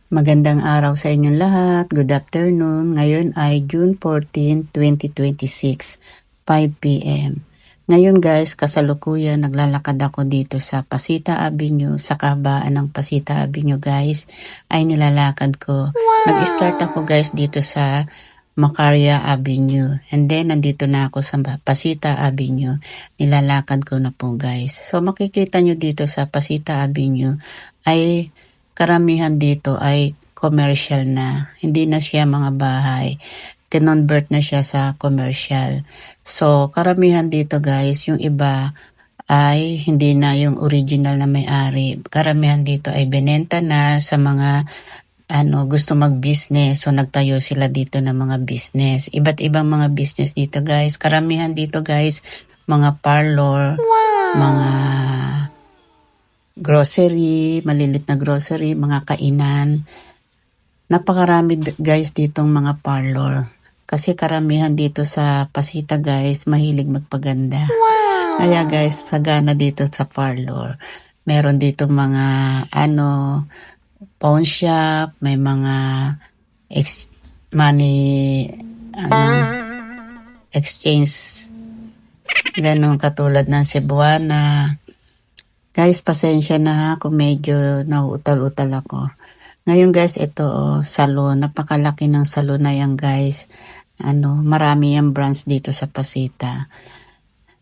Magandang araw sa inyong lahat. Good afternoon. Ngayon ay June 14, 2026, 5 p.m. Ngayon guys, kasalukuyan naglalakad ako dito sa Pasita Avenue, sa kahabaan ng Pasita Avenue guys, ay nilalakad ko. Nag-start ako guys dito sa Macaria Avenue. And then, nandito na ako sa Pasita Avenue. Nilalakad ko na po guys. So, makikita nyo dito sa Pasita Avenue ay karamihan dito ay commercial na. Hindi na siya mga bahay. Kinonvert na siya sa commercial. So, karamihan dito guys, yung iba ay hindi na yung original na may-ari. Karamihan dito ay benenta na sa mga gusto mag-business. So, nagtayo sila dito ng mga business. Iba't ibang mga business dito guys. Karamihan dito guys, mga parlor, mga grocery, malilit na grocery, mga kainan. Napakarami guys ditong mga parlor. Kasi karamihan dito sa Pasita guys, mahilig magpaganda. Kaya guys, sagana dito sa parlor. Meron dito mga pawn shop, may mga money exchange, ganun katulad ng Cebuana. Guys, pasensya na ha kung medyo nauutal-utal ako. Ngayon guys, ito salon. Napakalaki ng salon na yan guys. Marami yung branch dito sa Pasita.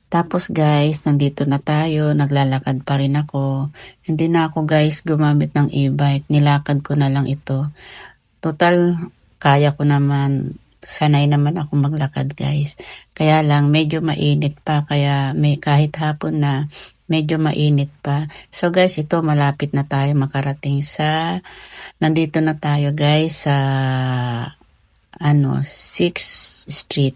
Tapos guys, nandito na tayo. Naglalakad pa rin ako. Hindi na ako guys gumamit ng e-bike. Nilakad ko na lang ito. Total, kaya ko naman. Sanay naman ako maglakad guys. Kaya lang, medyo mainit pa. Kaya kahit hapon na, medyo mainit pa. So guys, ito malapit na tayo makarating nandito na tayo guys sa 6th Street.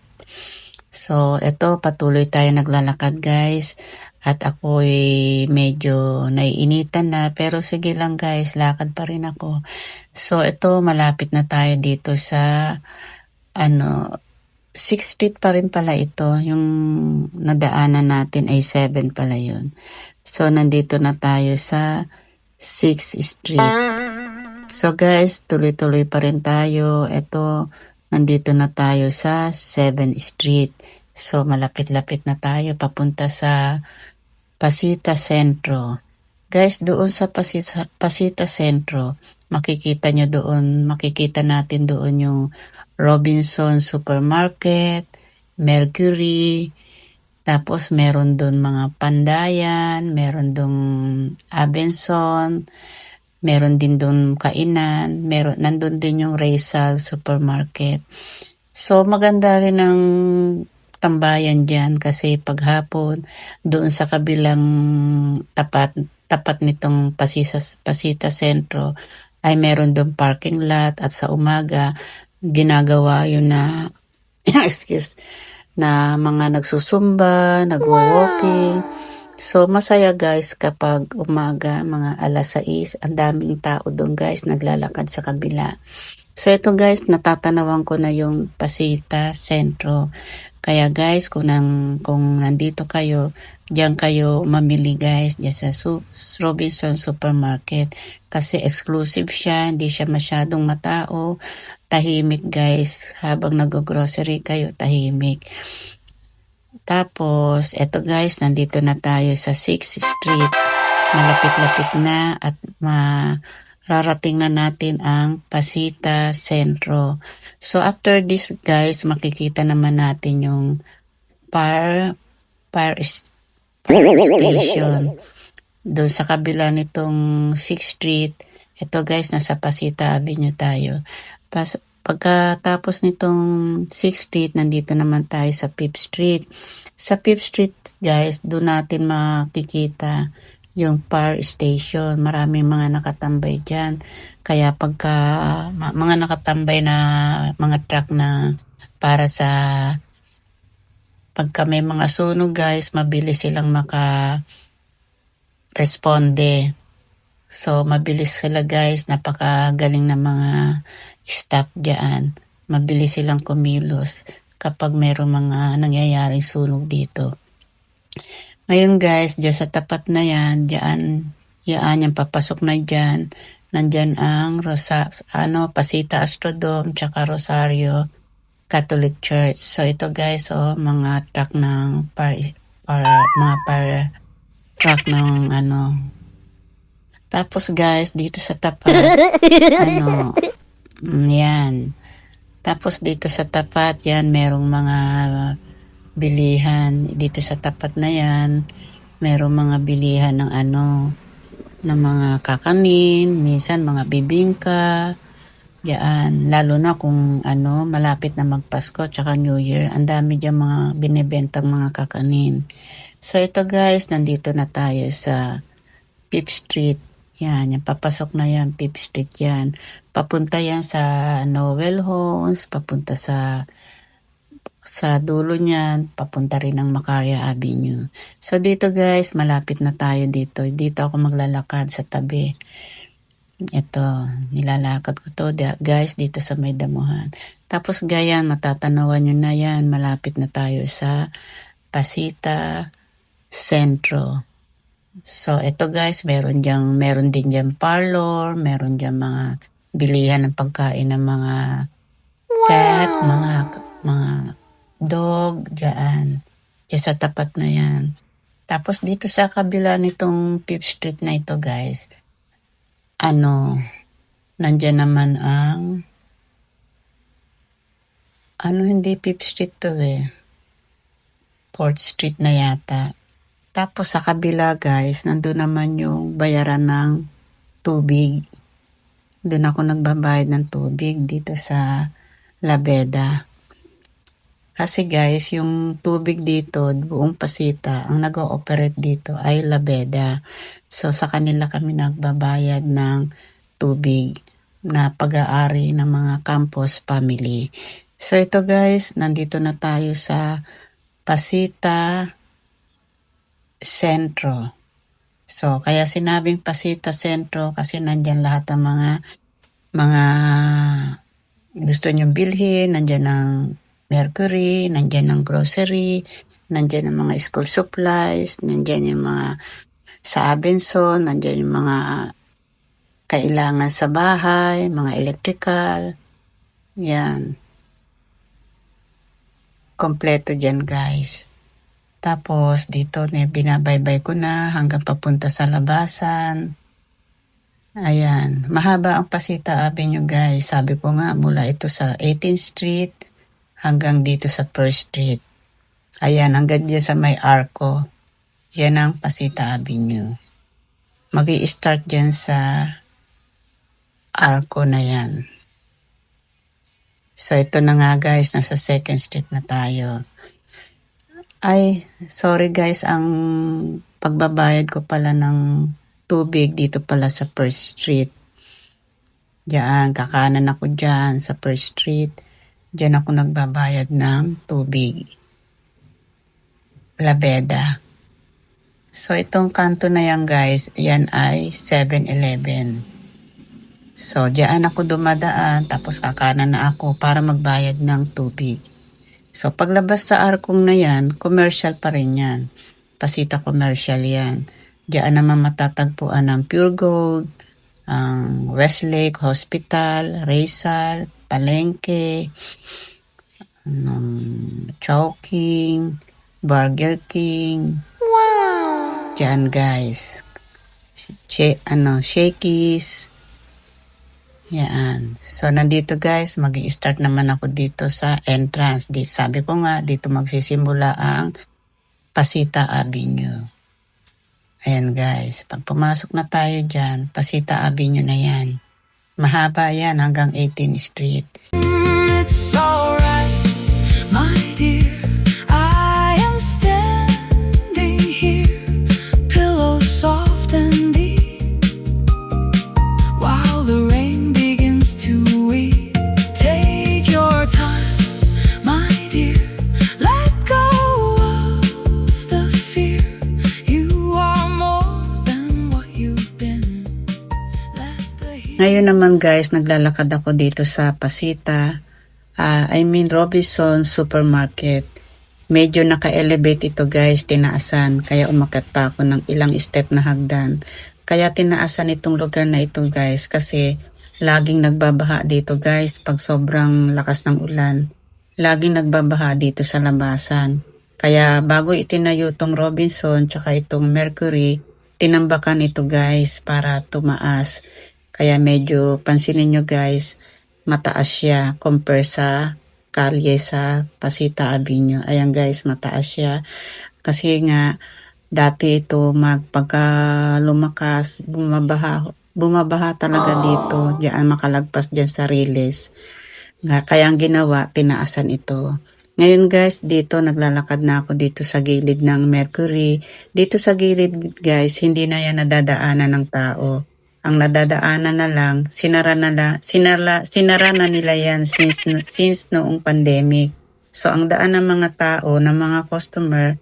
So ito patuloy tayo naglalakad guys. At ako'y medyo naiinitan na. Pero sige lang guys, lakad pa rin ako. So ito malapit na tayo dito sa 6th Street pa rin pala ito. Yung nadaanan natin ay 7 pala yun. So, nandito na tayo sa 6th Street. So, guys, tuloy-tuloy pa rin tayo. Ito, nandito na tayo sa 7th Street. So, malapit-lapit na tayo papunta sa Pasita Centro. Guys, doon sa Pasita Centro, makikita natin doon yung Robinson Supermarket, Mercury, tapos meron doon mga Pandayan, meron doon Abenson, meron din doon kainan, nandun din yung Rizal Supermarket. So maganda rin ang tambayan dyan kasi paghapon doon sa kabilang tapat nitong Pasita Centro ay meron doon parking lot at sa umaga ginagawa yun na na mga nagsusumba, nagwo-walking. So masaya guys kapag umaga mga alas 6, ang daming tao doon guys naglalakad sa kabila. So ito guys, natatanawan ko na yung Pasita Centro. Kaya guys, kung nandito kayo, diyan kayo mamili guys, diyan sa Robinson Supermarket. Kasi exclusive siya, hindi siya masyadong matao. Tahimik guys, habang nag-grocery kayo, tahimik. Tapos, eto guys, nandito na tayo sa 6th Street. Malapit-lapit na at rarating na natin ang Pasita Centro. So after this guys, makikita naman natin yung fire station. Doon sa kabila nitong 6th Street, ito guys, nasa Pasita Avenue tayo. Pagkatapos nitong 6th Street, nandito naman tayo sa 5th Street. Sa 5th Street guys, doon natin makikita yung fire station. Maraming mga nakatambay dyan. Kaya pagka mga nakatambay na mga truck na para sa pagka may mga sunog guys, mabilis silang maka-responde. So, mabilis sila guys. Napakagaling na mga staff dyan. Mabilis silang kumilos kapag mayroong mga nangyayaring sunog dito. Ngayon guys, dyan sa tapat na yan, yung papasok na dyan, Nandyan ang Pasita Astrodome, tsaka Rosario Catholic Church. So ito guys, mga truck ng truck ng Tapos guys, dito sa tapat, yan. Tapos dito sa tapat, yan, merong mga bilihan. Dito sa tapat na yan, merong mga bilihan ng ng mga kakanin, minsan mga bibingka, yan. Lalo na kung malapit na magpasko, tsaka New Year, ang dami dyan mga binibentang mga kakanin. So ito guys, nandito na tayo sa 5th Street. Yan, papasok na yan, 5th Street yan. Papunta yan sa Noel Homes, papunta sa dulo niyan, papunta rin ng Macaria Avenue. So dito guys, malapit na tayo dito. Dito ako maglalakad sa tabi. Ito, nilalakad ko to guys dito sa may damuhan. Tapos gayan, matatanawan nyo na yan. Malapit na tayo sa Pasita Centro. So ito guys, meron din dyan parlor, meron dyan mga bilihan ng pagkain ng mga cat, mga dog, dyan sa tapat na yan. Tapos dito sa kabila nitong 5th Street na ito guys, nandyan naman ang hindi 5th Street to 4th Street na yata. Tapos sa kabila guys, nandun naman yung bayaran ng tubig. Doon ako nagbabayad ng tubig dito sa Labeda. Kasi guys, yung tubig dito, buong Pasita, ang nag-ooperate dito ay Labeda. So sa kanila kami nagbabayad ng tubig na pag-aari ng mga campus family. So ito guys, nandito na tayo sa Pasita Centro. So kaya sinabing Pasita Centro kasi nandyan lahat ng mga gusto nyong bilhin. Nandyan ang Mercury, nandyan ang grocery, nandyan ang mga school supplies, nandyan yung mga sa Abenson, nandyan yung mga kailangan sa bahay, mga electrical. Yan. Kompleto dyan guys. Tapos dito binabaybay ko na hanggang papunta sa labasan. Ayan. Mahaba ang Pasita Avenue guys. Sabi ko nga mula ito sa 18th Street hanggang dito sa 1st Street. Ayan, hanggang dyan sa may Arco. Yan ang Pasita Avenue. Mag-i-start dyan sa Arco na yan. So ito na nga guys, nasa 2nd Street na tayo. Ay, sorry guys, ang pagbabayad ko pala ng tubig dito pala sa 1st Street. Diyan, kakanan ako dyan sa 1st Street. Diyan ako nagbabayad ng tubig. Labeda. So itong kanto na yan guys, yan ay 7-Eleven. So diyan ako dumadaan, tapos kakanan na ako para magbayad ng tubig. So paglabas sa Arkong na yan, commercial pa rin yan. Pasita commercial yan. Diyan naman matatagpuan ng Pure Gold, ang Westlake Hospital, Rizal, Palengke, Chowking, Burger King. Wow! Diyan guys. Shakey's. Yan. So, nandito guys, mag-i-start naman ako dito sa entrance. Sabi ko nga, dito magsisimula ang Pasita Avenue. Ayan guys, pag pumasok na tayo dyan, Pasita Avenue na yan. Mahaba yan hanggang 18th Street. It's alright, my dear. I am standing here, pillow soft and deep, while the rain begins to weep. Take your time, my dear. Let go of the fear. You are more than what you've been. Let the Ngayon naman guys, naglalakad ako dito sa Pasita, Robinson Supermarket. Medyo naka-elevate ito guys, tinaasan, kaya umakyat pa ako ng ilang step na hagdan Kaya tinaasan itong lugar na ito guys kasi laging nagbabaha dito guys pag sobrang lakas ng ulan. Laging nagbabaha dito sa labasan. Kaya bago itinayo itong Robinson tsaka itong Mercury, tinambakan ito guys para tumaas. Kaya medyo pansinin nyo guys, mataas siya compare sa kalye sa Pasita Avenue. Ayan guys, mataas siya. Kasi nga, dati ito pagka lumakas, bumabaha talaga dito. Diyan makalagpas dyan sa Riles. Kaya ang ginawa, tinaasan ito. Ngayon guys, dito naglalakad na ako dito sa gilid ng Mercury. Dito sa gilid guys, hindi na yan nadadaanan ng tao. Ang nadadaanan na lang, sinara na nila yan since noong pandemic. So ang daan ng mga tao, ng mga customer,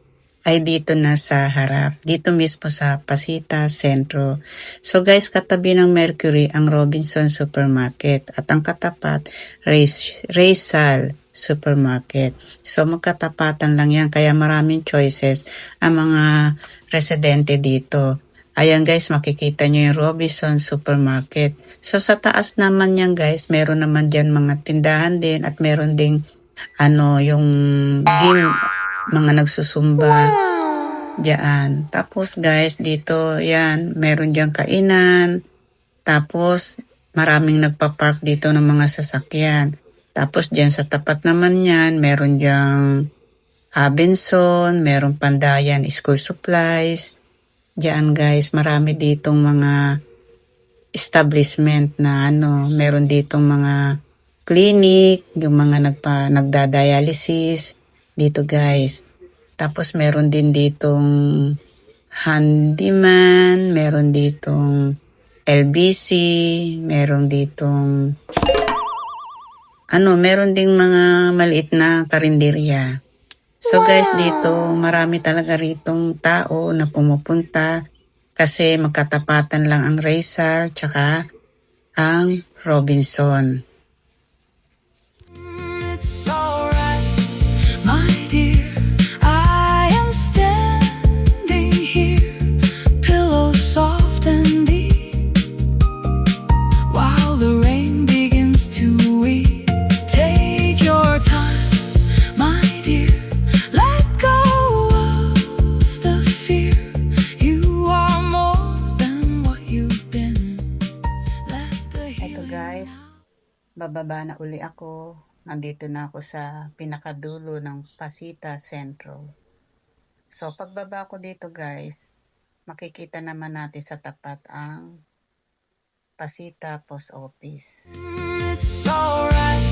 ay dito na sa harap. Dito mismo sa Pasita Centro. So guys, katabi ng Mercury ang Robinson Supermarket at ang katapat Rizal Supermarket. So magkatapatan lang yan kaya maraming choices ang mga residente dito. Ayan guys, makikita nyo yung Robinson Supermarket. So sa taas naman yan guys, meron naman dyan mga tindahan din at meron ding yung gym, mga nagsusumba diyan. Tapos guys, dito yan, meron dyan kainan. Tapos maraming nagpa-park dito ng mga sasakyan. Tapos dyan sa tapat naman yan, meron dyan Abenson, meron Pandayan School Supplies. Diyan guys, marami ditong mga establishment na meron ditong mga clinic, yung mga nagda-dialysis dito guys. Tapos meron din ditong handyman, meron ditong LBC, meron ditong meron ding mga maliit na karinderya. So guys, dito marami talaga ritong tao na pumupunta kasi magkatapatan lang ang Rizal tsaka ang Robinson. It's alright, my dear. I am standing here, pillow soft and deep, while the rain begins to weep. Take your time, my dear. Let go of the fear. You are more than what you've been. Let the Ito healing guys, bababa na uli ako. Nandito na ako sa pinakadulo ng Pasita Centro. So pagbaba ko dito guys, makikita naman natin sa tapat ang Pasita Post Office. It's alright,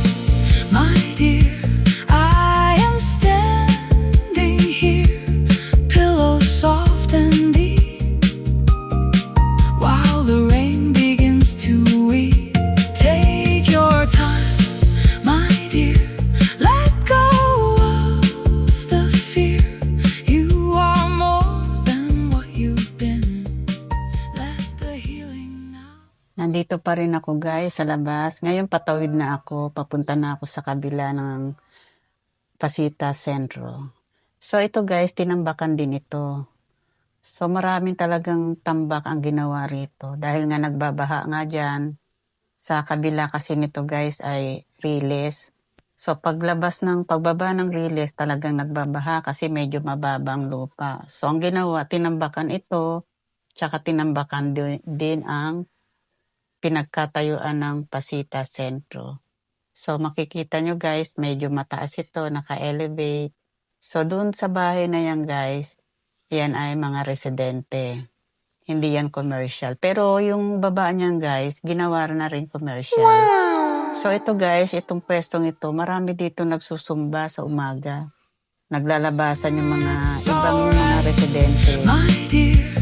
my dear. I am standing here, pillow soft and deep, while the rain begins to weep. Take your time, my dear. Let go of the fear. You are more than what you've been. Let the healing now. Nandito pa rin ako guys sa labas. Ngayon patawid na ako, papunta na ako sa kabila ng Pasita Centro. So ito guys, tinambakan din ito. So maraming talagang tambak ang ginawa rito. Dahil nga nagbabaha nga dyan. Sa kabila kasi nito guys ay Riles. So pagbaba ng Riles talagang nagbabaha kasi medyo mababang lupa. So ang ginawa, tinambakan ito. Tsaka tinambakan din ang pinagkatayuan ng Pasita Centro. So makikita nyo guys, medyo mataas ito, naka-elevate. So doon sa bahay na yan guys, yan ay mga residente. Hindi yan commercial. Pero yung baba niyan guys, ginawa na rin commercial. So ito guys, itong pwestong ito, marami dito nagsusumba sa umaga. Naglalabasan yung mga ibang mga residente. My dear,